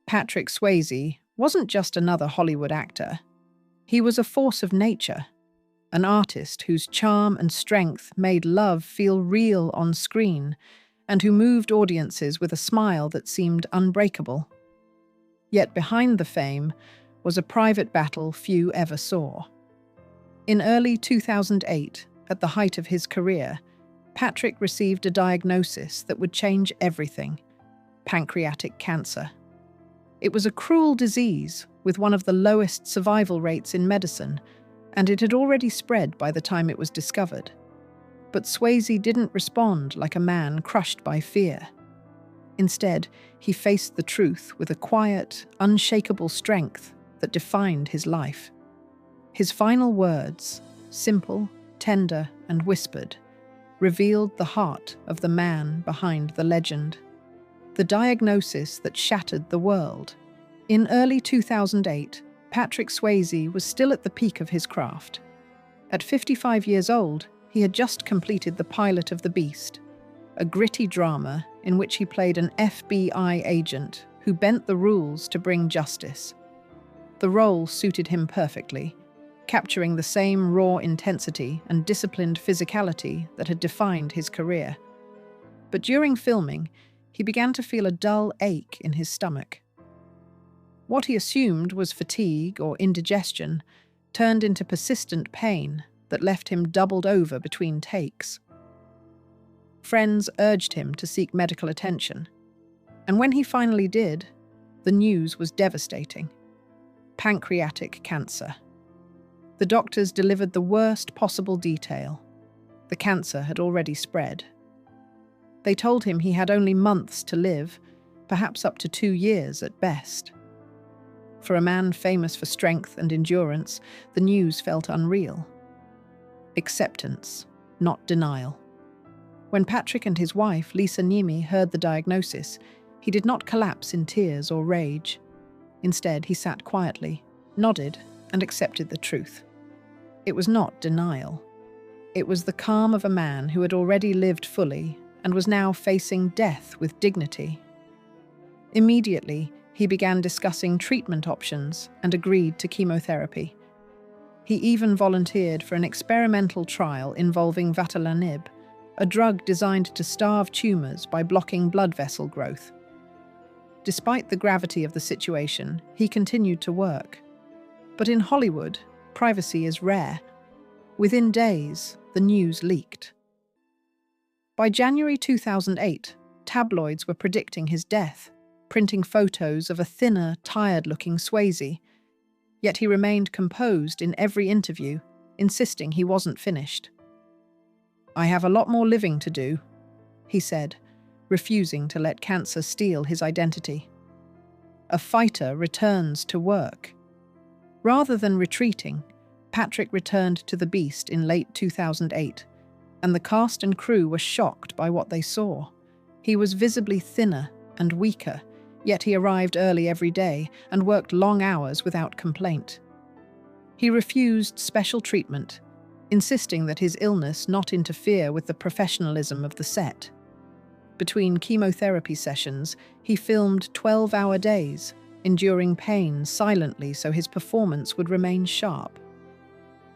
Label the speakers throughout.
Speaker 1: Patrick Swayze wasn't just another Hollywood actor. He was a force of nature, an artist whose charm and strength made love feel real on screen and who moved audiences with a smile that seemed unbreakable. Yet behind the fame was a private battle few ever saw. In early 2008, at the height of his career, Patrick received a diagnosis that would change everything: pancreatic cancer. It was a cruel disease with one of the lowest survival rates in medicine, and it had already spread by the time it was discovered. But Swayze didn't respond like a man crushed by fear. Instead, he faced the truth with a quiet, unshakable strength that defined his life. His final words, simple, tender, and whispered, revealed the heart of the man behind the legend. The diagnosis that shattered the world. In early 2008, Patrick Swayze was still at the peak of his craft. At 55 years old, he had just completed the pilot of The Beast, a gritty drama in which he played an FBI agent who bent the rules to bring justice. The role suited him perfectly, capturing the same raw intensity and disciplined physicality that had defined his career. But during filming, he began to feel a dull ache in his stomach. What he assumed was fatigue or indigestion turned into persistent pain that left him doubled over between takes. Friends urged him to seek medical attention, and when he finally did, the news was devastating: pancreatic cancer. The doctors delivered the worst possible detail. The cancer had already spread. They told him he had only months to live, perhaps up to 2 years at best. For a man famous for strength and endurance, the news felt unreal. Acceptance, not denial. When Patrick and his wife, Lisa Niemi, heard the diagnosis, he did not collapse in tears or rage. Instead, he sat quietly, nodded, and accepted the truth. It was not denial. It was the calm of a man who had already lived fully and was now facing death with dignity. Immediately, he began discussing treatment options and agreed to chemotherapy. He even volunteered for an experimental trial involving vatilanib, a drug designed to starve tumors by blocking blood vessel growth. Despite the gravity of the situation, he continued to work. But in Hollywood, privacy is rare. Within days, the news leaked. By January 2008, tabloids were predicting his death, printing photos of a thinner, tired-looking Swayze. Yet he remained composed in every interview, insisting he wasn't finished. "I have a lot more living to do," he said, refusing to let cancer steal his identity. A fighter returns to work. Rather than retreating, Patrick returned to The Beast in late 2008, and the cast and crew were shocked by what they saw. He was visibly thinner and weaker, yet he arrived early every day and worked long hours without complaint. He refused special treatment, insisting that his illness not interfere with the professionalism of the set. Between chemotherapy sessions, he filmed 12-hour days, enduring pain silently so his performance would remain sharp.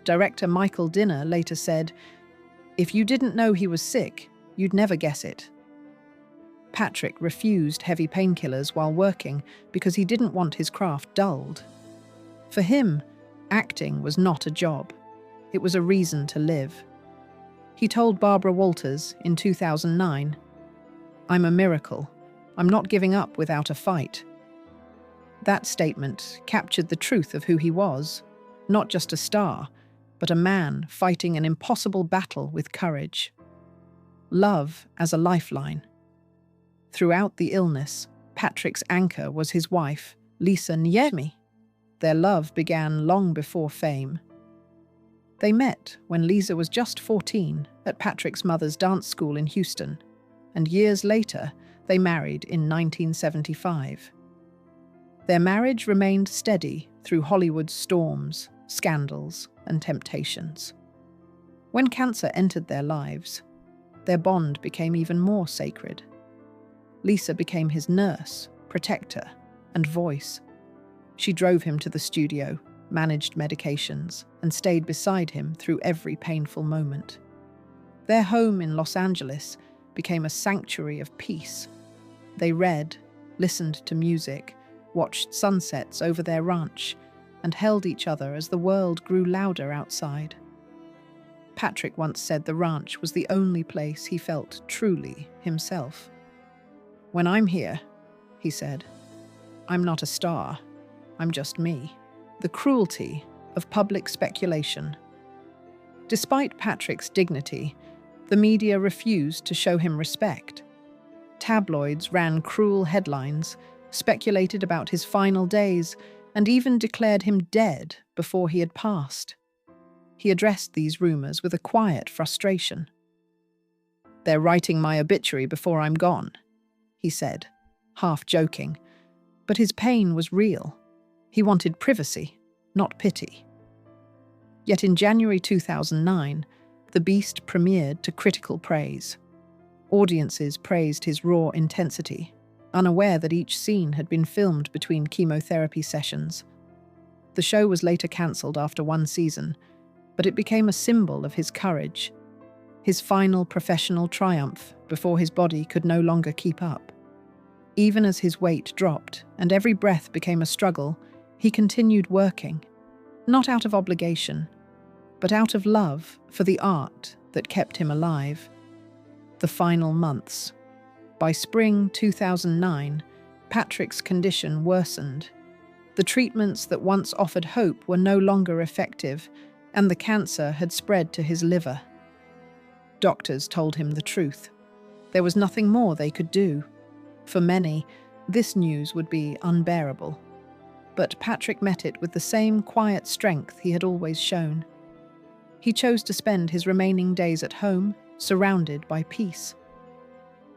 Speaker 1: Director Michael Dinner later said, "If you didn't know he was sick, you'd never guess it." Patrick refused heavy painkillers while working because he didn't want his craft dulled. For him, acting was not a job. It was a reason to live. He told Barbara Walters in 2009, "I'm a miracle. I'm not giving up without a fight." That statement captured the truth of who he was, not just a star, but a man fighting an impossible battle with courage. Love as a lifeline. Throughout the illness, Patrick's anchor was his wife, Lisa Niemi. Their love began long before fame. They met when Lisa was just 14 at Patrick's mother's dance school in Houston, and years later, they married in 1975. Their marriage remained steady through Hollywood's storms, scandals, and temptations. When cancer entered their lives, their bond became even more sacred. Lisa became his nurse, protector, and voice. She drove him to the studio, managed medications, and stayed beside him through every painful moment. Their home in Los Angeles became a sanctuary of peace. They read, listened to music, watched sunsets over their ranch, and held each other as the world grew louder outside. Patrick once said the ranch was the only place he felt truly himself. "When I'm here," he said, "I'm not a star. I'm just me." The cruelty of public speculation. Despite Patrick's dignity, the media refused to show him respect. Tabloids ran cruel headlines, speculated about his final days, and even declared him dead before he had passed. He addressed these rumors with a quiet frustration. "They're writing my obituary before I'm gone," he said, half joking. But his pain was real. He wanted privacy, not pity. Yet in January 2009, The Beast premiered to critical praise. Audiences praised his raw intensity, unaware that each scene had been filmed between chemotherapy sessions. The show was later cancelled after one season, but it became a symbol of his courage, his final professional triumph before his body could no longer keep up. Even as his weight dropped and every breath became a struggle, he continued working, not out of obligation, but out of love for the art that kept him alive. The final months. By spring 2009, Patrick's condition worsened. The treatments that once offered hope were no longer effective, and the cancer had spread to his liver. Doctors told him the truth. There was nothing more they could do. For many, this news would be unbearable. But Patrick met it with the same quiet strength he had always shown. He chose to spend his remaining days at home, surrounded by peace.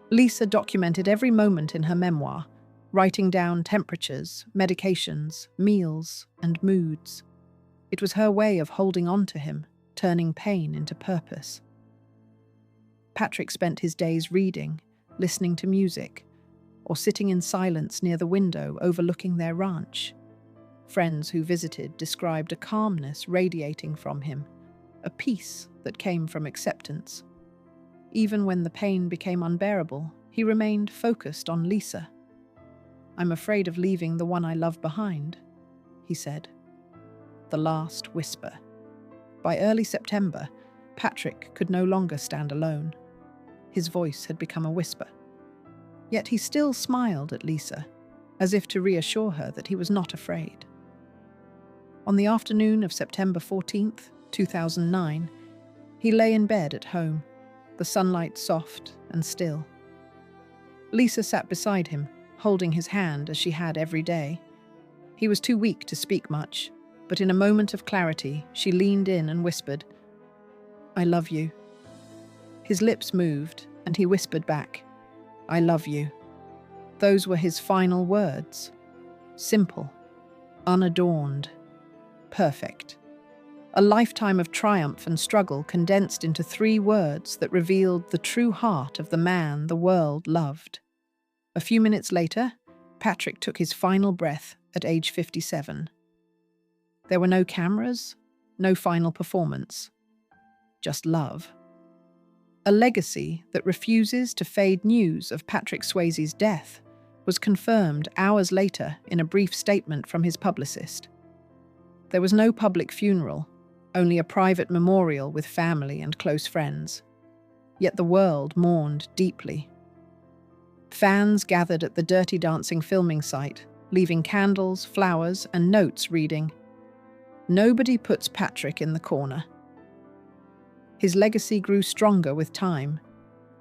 Speaker 1: Lisa documented every moment in her memoir, writing down temperatures, medications, meals, and moods. It was her way of holding on to him, turning pain into purpose. Patrick spent his days reading, listening to music, or sitting in silence near the window overlooking their ranch. Friends who visited described a calmness radiating from him, a peace that came from acceptance. Even when the pain became unbearable, he remained focused on Lisa. "I'm afraid of leaving the one I love behind," he said. The last whisper. By early September, Patrick could no longer stand alone. His voice had become a whisper. Yet he still smiled at Lisa, as if to reassure her that he was not afraid. On the afternoon of September 14th, 2009, he lay in bed at home, the sunlight soft and still. Lisa sat beside him, holding his hand as she had every day. He was too weak to speak much, but in a moment of clarity, she leaned in and whispered, "I love you." His lips moved, and he whispered back, "I love you." Those were his final words. Simple, unadorned, perfect. A lifetime of triumph and struggle condensed into 3 words that revealed the true heart of the man the world loved. A few minutes later, Patrick took his final breath at age 57. There were no cameras, no final performance, just love. A legacy that refuses to fade. News of Patrick Swayze's death was confirmed hours later in a brief statement from his publicist. There was no public funeral, only a private memorial with family and close friends. Yet the world mourned deeply. Fans gathered at the Dirty Dancing filming site, leaving candles, flowers, and notes reading, "Nobody puts Patrick in the corner." His legacy grew stronger with time.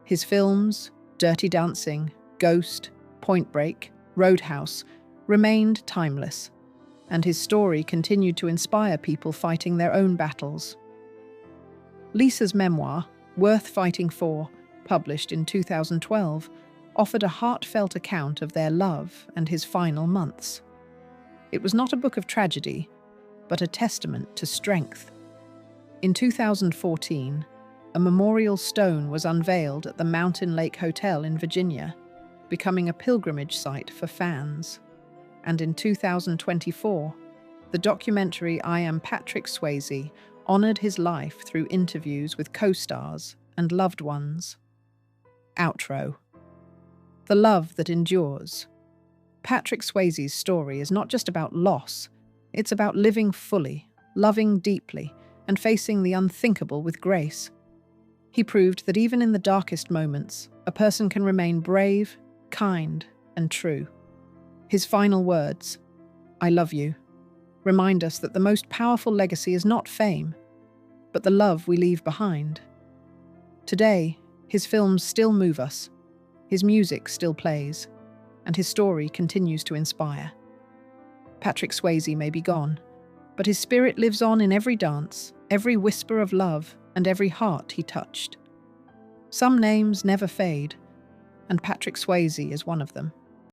Speaker 1: His films, Dirty Dancing, Ghost, Point Break, Roadhouse, remained timeless, and his story continued to inspire people fighting their own battles. Lisa's memoir, Worth Fighting For, published in 2012, offered a heartfelt account of their love and his final months. It was not a book of tragedy, but a testament to strength. In 2014, a memorial stone was unveiled at the Mountain Lake Hotel in Virginia, becoming a pilgrimage site for fans. and in 2024, the documentary I Am Patrick Swayze honored his life through interviews with co-stars and loved ones. Outro. The love that endures. Patrick Swayze's story is not just about loss, it's about living fully, loving deeply, and facing the unthinkable with grace. He proved that even in the darkest moments, a person can remain brave, kind, and true. His final words, "I love you," remind us that the most powerful legacy is not fame, but the love we leave behind. Today, his films still move us, his music still plays, and his story continues to inspire. Patrick Swayze may be gone, but his spirit lives on in every dance, every whisper of love, and every heart he touched. Some names never fade, and Patrick Swayze is one of them.